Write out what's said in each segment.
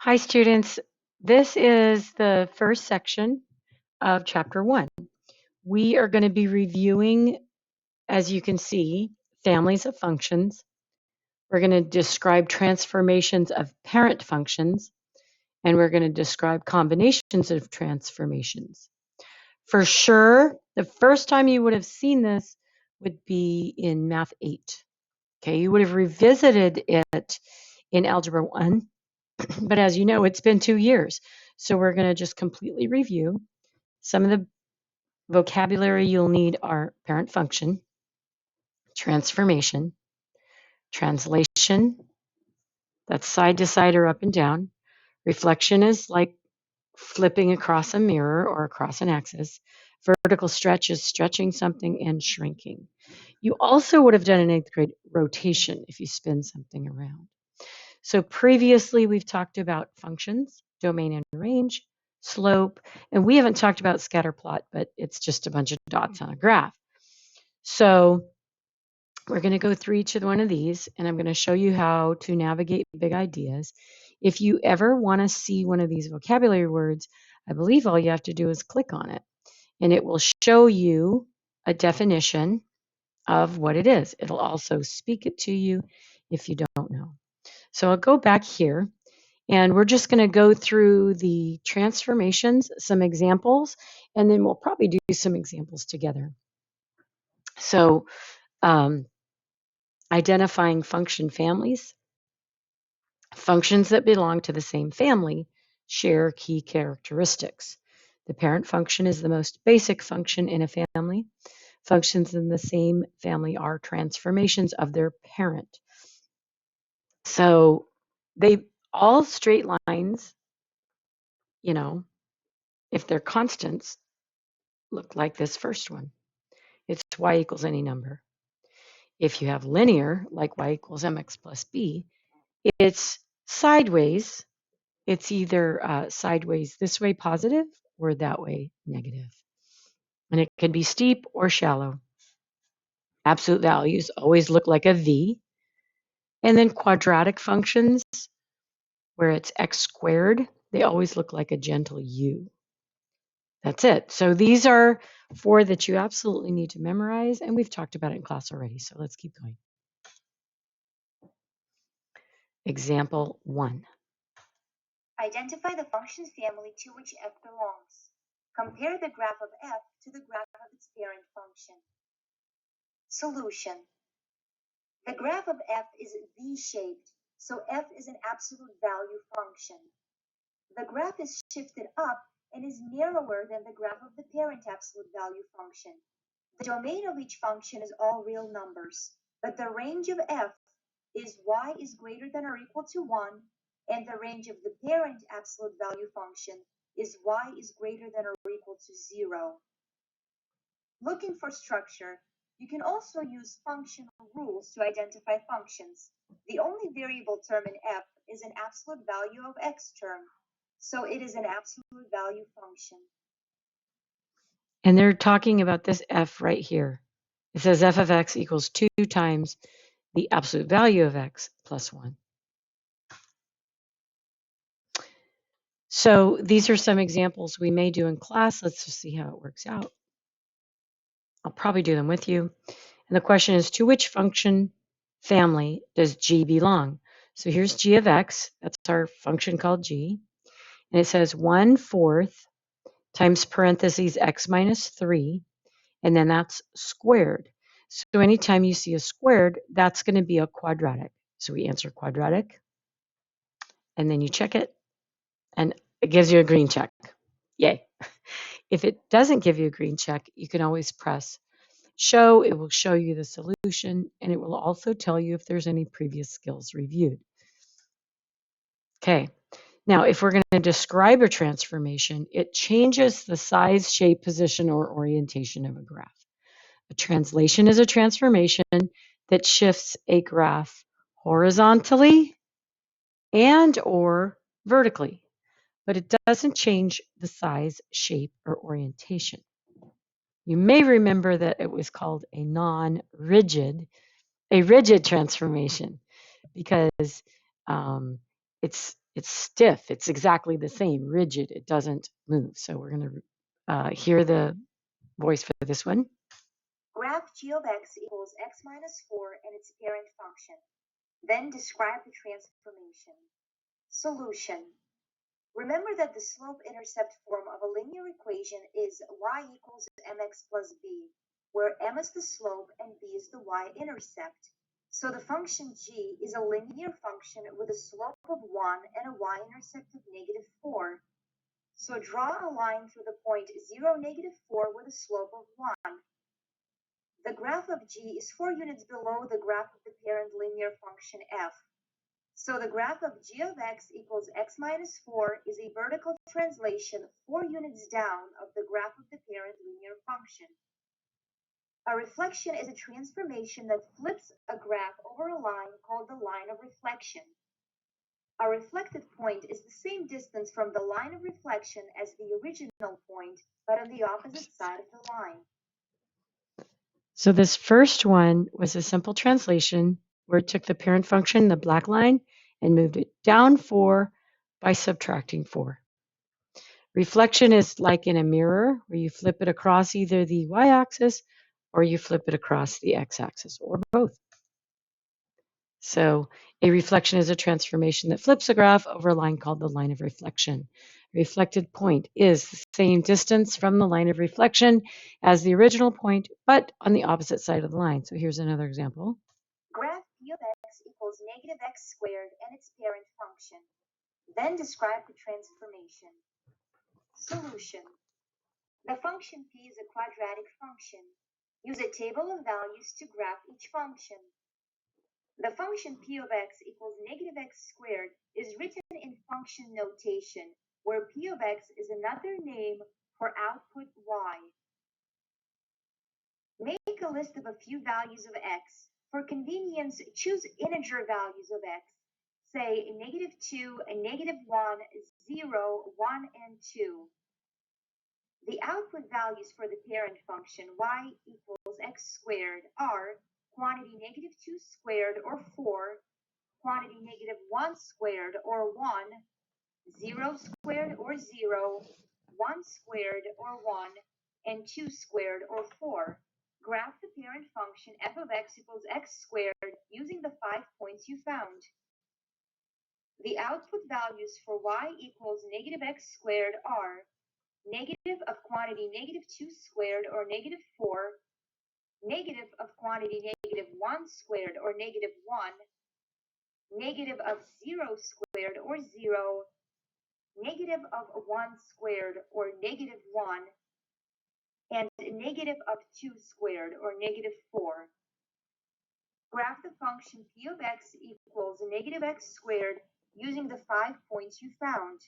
Hi, students. This is the first section of Chapter 1. We are going to be reviewing, as you can see, families of functions. We're going to describe transformations of parent functions, and we're going to describe combinations of transformations. For sure, the first time you would have seen this would be in Math 8. Okay, you would have revisited it in Algebra 1. But as you know, it's been 2 years. So we're going to just completely review. Some of the vocabulary you'll need are parent function, transformation, translation, that's side to side or up and down. Reflection is like flipping across a mirror or across an axis. Vertical stretch is stretching something and shrinking. You also would have done in 8th grade rotation if you spin something around. So previously we've talked about functions, domain and range, slope, and we haven't talked about scatter plot, but it's just a bunch of dots on a graph. So we're going to go through each of one of these, and I'm going to show you how to navigate big ideas. If you ever want to see one of these vocabulary words, I believe all you have to do is click on it, and it will show you a definition of what it is. It'll also speak it to you if you don't know. So I'll go back here, and we're just going to go through the transformations, some examples, and then we'll probably do some examples together. So identifying function families. Functions that belong to the same family share key characteristics. The parent function is the most basic function in a family. Functions in the same family are transformations of their parent. So they all straight lines, you know, if they're constants, look like this first one. It's y equals any number. If you have linear, like y equals mx plus b, it's sideways. It's either sideways this way positive or that way negative. And it can be steep or shallow. Absolute values always look like a v. And then quadratic functions, where it's x squared, they always look like a gentle u. That's it. So these are 4 that you absolutely need to memorize, and we've talked about it in class already, so let's keep going. Example 1. Identify the function family to which f belongs. Compare the graph of f to the graph of its parent function. Solution. The graph of f is v-shaped, so f is an absolute value function. The graph is shifted up and is narrower than the graph of the parent absolute value function. The domain of each function is all real numbers, but the range of f is y is greater than or equal to 1, and the range of the parent absolute value function is y is greater than or equal to 0. Looking for structure, you can also use functional rules to identify functions. The only variable term in f is an absolute value of x term, so it is an absolute value function. And they're talking about this f right here. It says f of x equals 2 times the absolute value of x plus 1. So these are some examples we may do in class. Let's just see how it works out. I'll probably do them with you. And the question is, to which function family does g belong? So here's g of x. That's our function called g. And it says 1/4 times parentheses x minus 3. And then that's squared. So anytime you see a squared, that's going to be a quadratic. So we answer quadratic. And then you check it. And it gives you a green check. Yay. If it doesn't give you a green check, you can always press show. It will show you the solution, and it will also tell you if there's any previous skills reviewed. Okay, now if we're going to describe a transformation, it changes the size, shape, position, or orientation of a graph. A translation is a transformation that shifts a graph horizontally and or vertically, but it doesn't change the size, shape, or orientation. You may remember that it was called a rigid transformation because It's stiff. It's exactly the same, rigid. It doesn't move. So we're going to hear the voice for this one. Graph g of x equals x minus 4 and its parent function. Then describe the transformation. Solution. Remember that the slope-intercept form of a linear equation is y equals mx plus b, where m is the slope and b is the y-intercept. So the function g is a linear function with a slope of 1 and a y-intercept of -4. So draw a line through the point 0, -4 with a slope of 1. The graph of g is 4 units below the graph of the parent linear function f. So the graph of g of x equals x minus 4 is a vertical translation 4 units down of the graph of the parent linear function. A reflection is a transformation that flips a graph over a line called the line of reflection. A reflected point is the same distance from the line of reflection as the original point, but on the opposite side of the line. So this first one was a simple translation where it took the parent function, the black line, and moved it down 4 by subtracting 4. Reflection is like in a mirror where you flip it across either the y-axis or you flip it across the x-axis or both. So a reflection is a transformation that flips a graph over a line called the line of reflection. A reflected point is the same distance from the line of reflection as the original point, but on the opposite side of the line. So here's another example. Graph p of x equals -x squared and its parent function. Then describe the transformation. Solution. The function p is a quadratic function. Use a table of values to graph each function. The function p of x equals -x squared is written in function notation, where p of x is another name for output y. Make a list of a few values of x. For convenience, choose integer values of x. Say -2, -1, 0, 1, and 2. The output values for the parent function y equals x squared are quantity -2 squared or 4, quantity -1 squared or 1, 0 squared or 0, 1 squared or 1, and 2 squared or 4. Graph the parent function f of x equals x squared using the 5 points you found. The output values for y equals -x squared are negative of quantity -2 squared or -4, negative of quantity -1 squared or -1, negative of 0 squared or 0, negative of 1 squared or -1, and negative of 2 squared or -4. Graph the function p of x equals -x squared using the 5 points you found.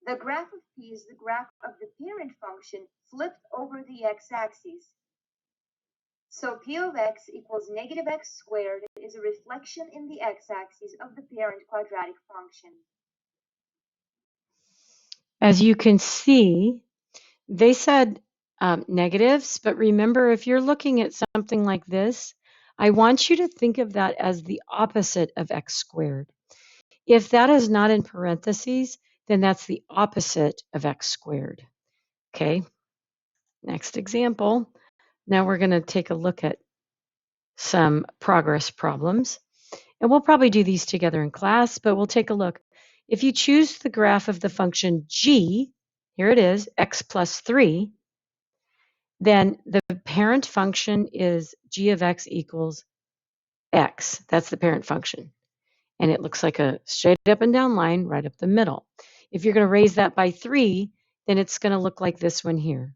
The graph of p is the graph of the parent function flipped over the x-axis. So p of x equals -x squared is a reflection in the x-axis of the parent quadratic function. As you can see, they said negatives, but remember, if you're looking at something like this, I want you to think of that as the opposite of x squared. If that is not in parentheses, then that's the opposite of x squared. Okay, next example. Now we're going to take a look at some progress problems. And we'll probably do these together in class, but we'll take a look. If you choose the graph of the function g, here it is, x plus 3, then the parent function is g of x equals x. That's the parent function. And it looks like a straight up and down line right up the middle. If you're going to raise that by 3, then it's going to look like this one here.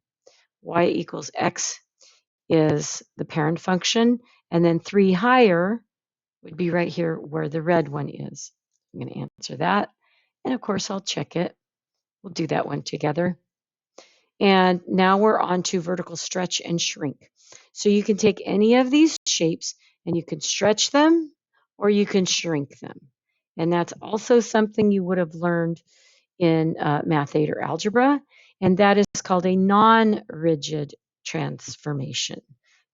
Y equals x is the parent function, and then 3 higher would be right here where the red one is. I'm going to answer that. And of course, I'll check it. We'll do that one together. And now we're on to vertical stretch and shrink. So you can take any of these shapes and you can stretch them or you can shrink them. And that's also something you would have learned in Math 8 or Algebra. And that is called a non-rigid transformation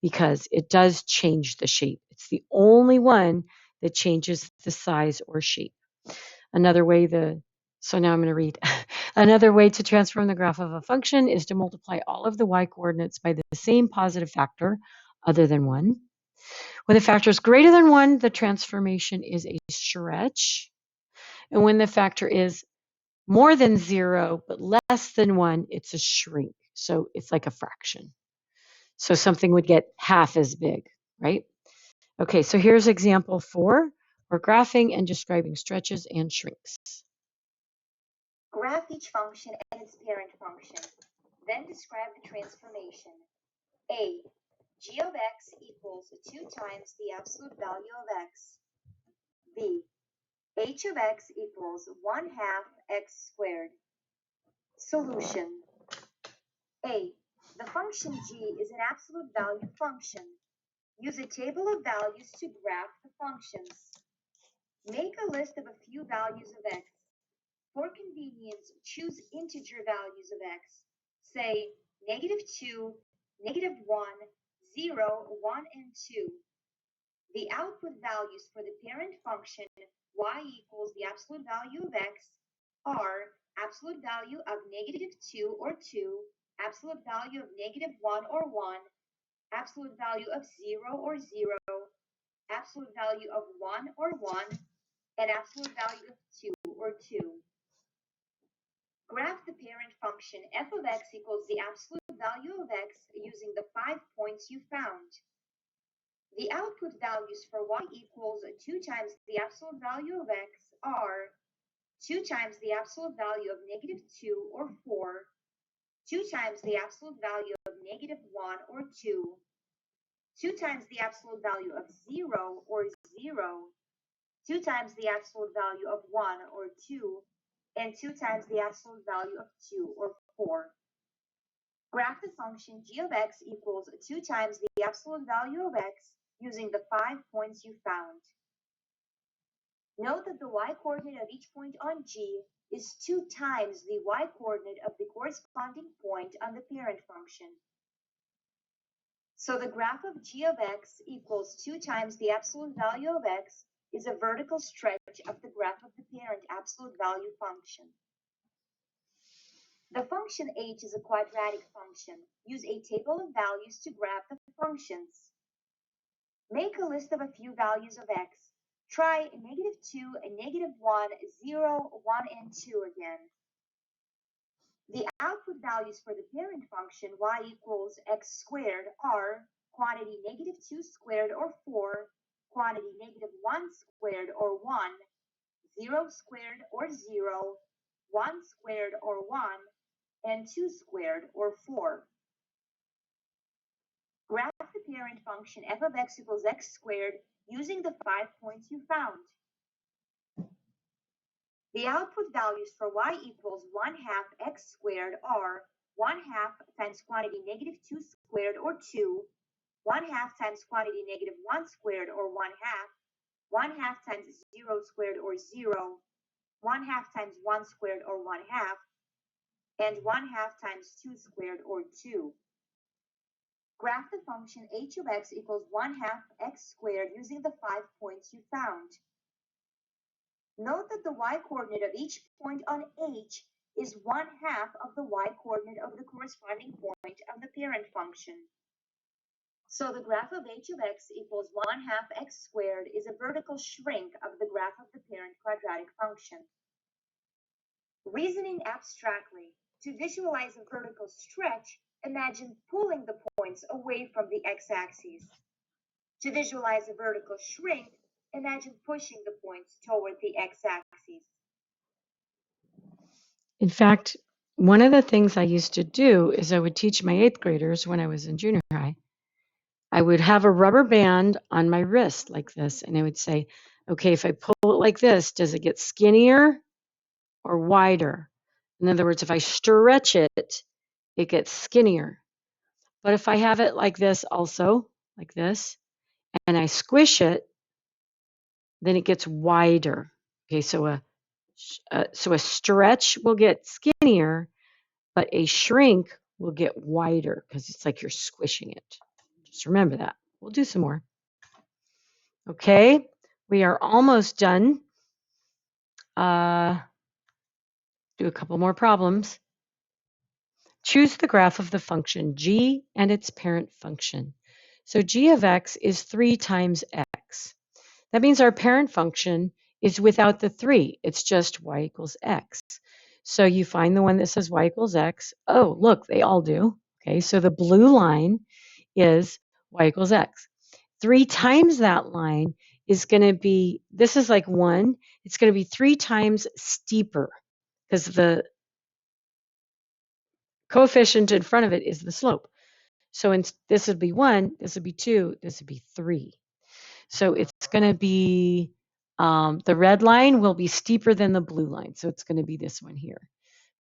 because it does change the shape. It's the only one that changes the size or shape. Another way so now I'm going to read. Another way to transform the graph of a function is to multiply all of the y coordinates by the same positive factor other than 1. When the factor is greater than 1, the transformation is a stretch. And when the factor is more than 0 but less than 1, it's a shrink. So it's like a fraction. So something would get half as big, right? Okay, so here's example 4. We're graphing and describing stretches and shrinks. Graph each function and its parent function. Then describe the transformation. A. G of x equals 2 times the absolute value of x. B. H of x equals 1/2 x squared. Solution. A. The function g is an absolute value function. Use a table of values to graph the functions. Make a list of a few values of x. For convenience, choose integer values of x. Say -2, -1, 0, 1, and 2. The output values for the parent function y equals the absolute value of x are absolute value of -2 or 2, absolute value of -1 or 1, absolute value of 0 or 0, absolute value of 1 or 1, and absolute value of 2 or 2. Graph the parent function f of x equals the absolute value of x using the 5 points you found. The output values for y equals 2 times the absolute value of x are 2 times the absolute value of -2 or 4, 2 times the absolute value of -1 or 2, 2 times the absolute value of 0 or 0, 2 times the absolute value of 1 or 2, and 2 times the absolute value of 2 or 4. Graph the function g of x equals 2 times the absolute value of x using the 5 points you found. Note that the y-coordinate of each point on G is 2 times the y-coordinate of the corresponding point on the parent function. So the graph of g of x equals 2 times the absolute value of x is a vertical stretch of the graph of the parent absolute value function. The function h is a quadratic function. Use a table of values to graph the functions. Make a list of a few values of x. Try -2, -1, 0, 1, and 2 again. The output values for the parent function y equals x squared are quantity -2 squared or 4, quantity -1 squared or 1, 0 squared or 0, 1 squared or 1, and 2 squared or 4. Graph the parent function f of x equals x squared using the 5 points you found. The output values for y equals 1/2 x squared are 1/2 times quantity -2 squared or 2, 1/2 times quantity -1 squared or 1/2, 1/2 times 0 squared or 0, 1/2 times 1 squared or 1/2, and 1/2 times 2 squared or 2. Graph the function h of x equals 1/2 x squared using the 5 points you found. Note that the y-coordinate of each point on h is 1/2 of the y-coordinate of the corresponding point of the parent function. So the graph of h of x equals 1/2 x squared is a vertical shrink of the graph of the parent quadratic function. Reasoning abstractly, to visualize a vertical stretch, imagine pulling the points away from the x-axis. To visualize a vertical shrink, imagine pushing the points toward the x-axis. In fact, one of the things I used to do is I would teach my 8th graders when I was in junior high. I would have a rubber band on my wrist like this, and I would say, okay, if I pull it like this, does it get skinnier or wider? In other words, if I stretch it, it gets skinnier. But if I have it like this also, like this, and I squish it, then it gets wider. Okay, so a stretch will get skinnier, but a shrink will get wider because it's like you're squishing it. Just remember that. We'll do some more. Okay, we are almost done. Do a couple more problems. Choose the graph of the function g and its parent function. So g of x is 3 times x. That means our parent function is without the 3. It's just y equals x. So you find the one that says y equals x. Oh, look, they all do. Okay, so the blue line is y equals x. 3 times that line is going to be, this is like 1. It's going to be 3 times steeper because the coefficient in front of it is the slope. So this would be 1, this would be 2, this would be 3. So it's going to be, the red line will be steeper than the blue line. So it's going to be this one here.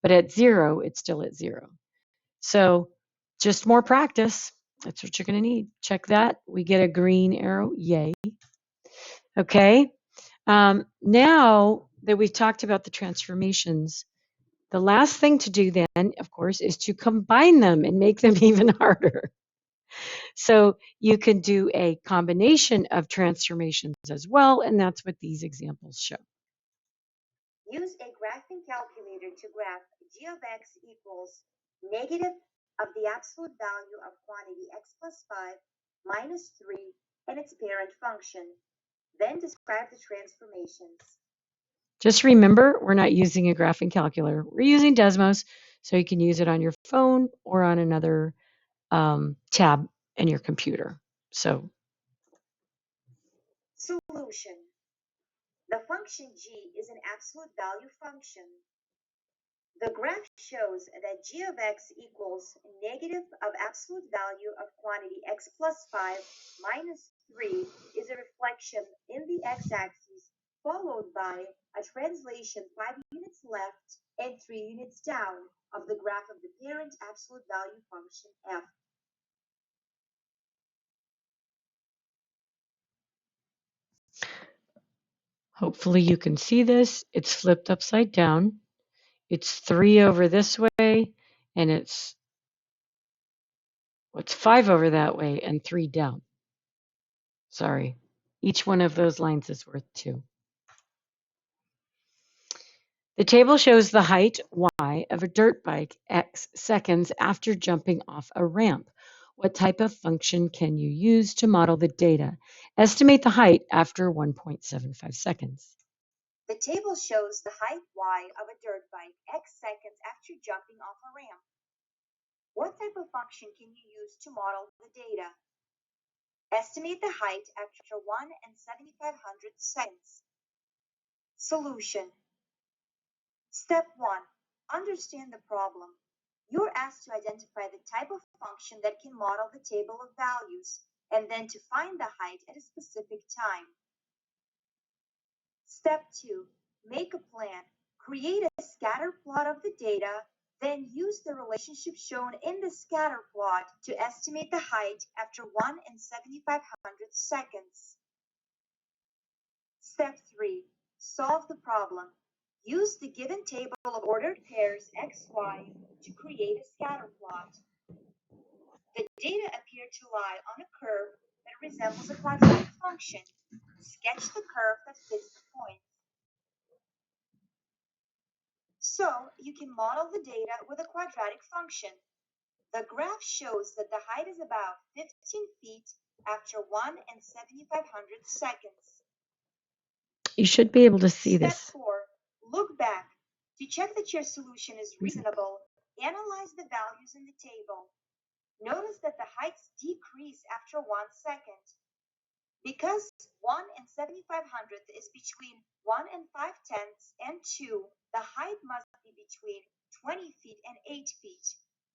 But at 0, it's still at 0. So just more practice. That's what you're going to need. Check that. We get a green arrow. Yay. Okay. Now that we've talked about the transformations, the last thing to do then, of course, is to combine them and make them even harder. So you can do a combination of transformations as well, and that's what these examples show. Use a graphing calculator to graph g of x equals negative of the absolute value of quantity x plus 5 minus 3 and its parent function. Then describe the transformations. Just remember, we're not using a graphing calculator. We're using Desmos, so you can use it on your phone or on another tab in your computer. So, solution. The function g is an absolute value function. The graph shows that g of x equals negative of absolute value of quantity x plus 5 minus 3 is a reflection in the x-axis, followed by a translation 5 units left and 3 units down of the graph of the parent absolute value function f. hopefully you can see this. It's flipped upside down. It's 3 over this way, and it's 5 over that way, and 3 down. Sorry. Each one of those lines is worth 2. The table shows the height, y, of a dirt bike, x, seconds after jumping off a ramp. What type of function can you use to model the data? Estimate the height after 1.75 seconds. The table shows the height y of a dirt bike x seconds after jumping off a ramp. What type of function can you use to model the data? Estimate the height after 1 and 7,500 seconds. Solution. Step 1. Understand the problem. You're asked to identify the type of function that can model the table of values, and then to find the height at a specific time. Step 2. Make a plan. Create a scatter plot of the data, then use the relationship shown in the scatter plot to estimate the height after 1 and 7,500 seconds. Step 3. Solve the problem. Use the given table of ordered pairs x, y to create a scatter plot. The data appear to lie on a curve that resembles a quadratic function. Sketch the curve that fits the point. So you can model the data with a quadratic function. The graph shows that the height is about 15 feet after 1 and 7,500 seconds. You should be able to see Step this. 4. Look back. To check that your solution is reasonable, analyze the values in the table. Notice that the heights decrease after 1 second. Because 1 and 7,500 is between 1 and 5 tenths and 2, the height must be between 20 feet and 8 feet.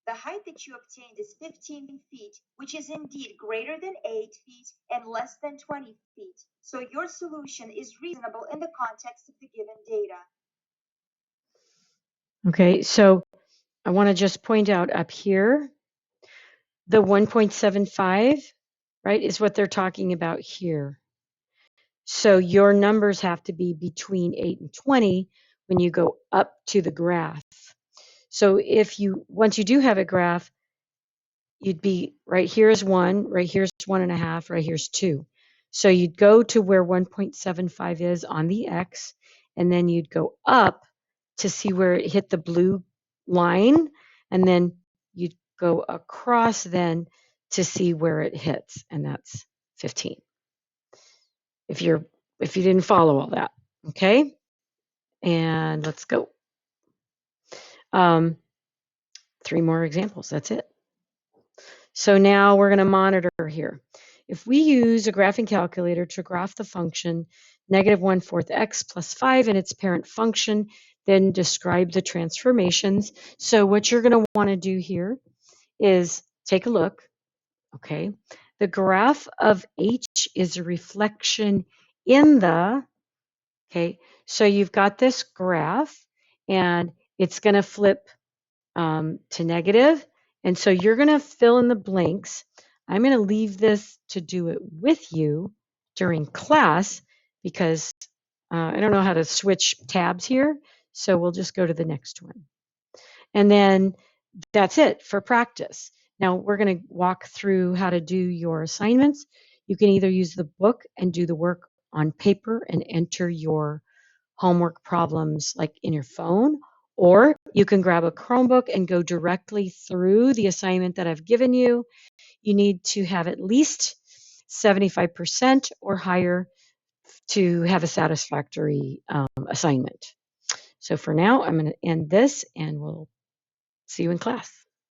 The height that you obtained is 15 feet, which is indeed greater than 8 feet and less than 20 feet. So your solution is reasonable in the context of the given data. Okay, so I want to just point out up here, the 1.75, right, is what they're talking about here. So your numbers have to be between 8 and 20 when you go up to the graph. So once you do have a graph, you'd be right here is 1, right here's 1.5, right here's 2. So you'd go to where 1.75 is on the x, and then you'd go up to see where it hit the blue line, and then you'd go across then to see where it hits, and that's 15. If you didn't follow all that, okay? And let's go. 3 more examples, that's it. So now we're going to monitor here. If we use a graphing calculator to graph the function -1/4 x plus 5 and its parent function, then describe the transformations. So what you're going to want to do here is take a look, okay? The graph of h is a reflection in the, okay? So you've got this graph, and it's going to flip to negative. And so you're going to fill in the blanks. I'm going to leave this to do it with you during class because I don't know how to switch tabs here. So we'll just go to the next one. And then that's it for practice. Now we're going to walk through how to do your assignments. You can either use the book and do the work on paper and enter your homework problems like in your phone, or you can grab a Chromebook and go directly through the assignment that I've given you. You need to have at least 75% or higher to have a satisfactory assignment. So for now, I'm going to end this, and we'll see you in class.